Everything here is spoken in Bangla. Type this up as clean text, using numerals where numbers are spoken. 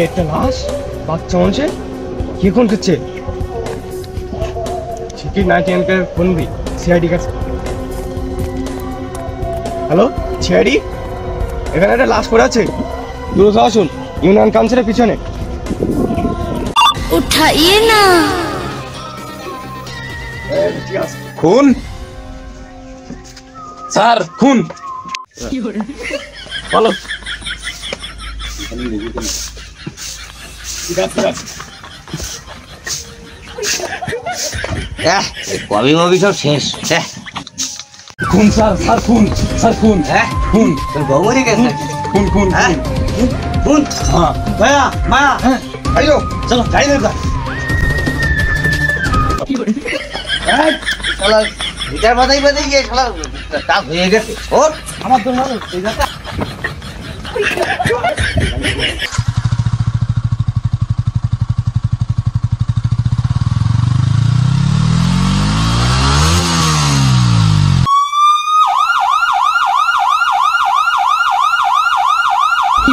একটা লাশ, বাচ্চা মানুষে কি ফোন করছে? ঠিকই 99 এর ফোন দি সিআইডি কাছে। হ্যালো সিআইডি, এখানে একটা লাশ পড়ে আছে, দ্রুত আসুন ইউনিয়ন কাউন্সিলের পিছনে। उठाइए ना। ঠিক আছে। খুন স্যার, খুন। বলো। ঠিক আছে, ঠিক আছে। কবি মবি সব শেষ। খুন স্যার, স্যার খুন, স্যার খুন। খুন, তোর বউ মরে গেছে নাকি? খুন, খুন, হ্যাঁ? খুন। খুন? হ্যাঁ, মায়া, মায়া, আইলো, চলো গাড়ি ধরে যা। শালা গিটার বাজাই বাজাই গিয়ে শালা টাক হয়ে গেছে। ওর আমার তো ভালো, এই যাতা। কি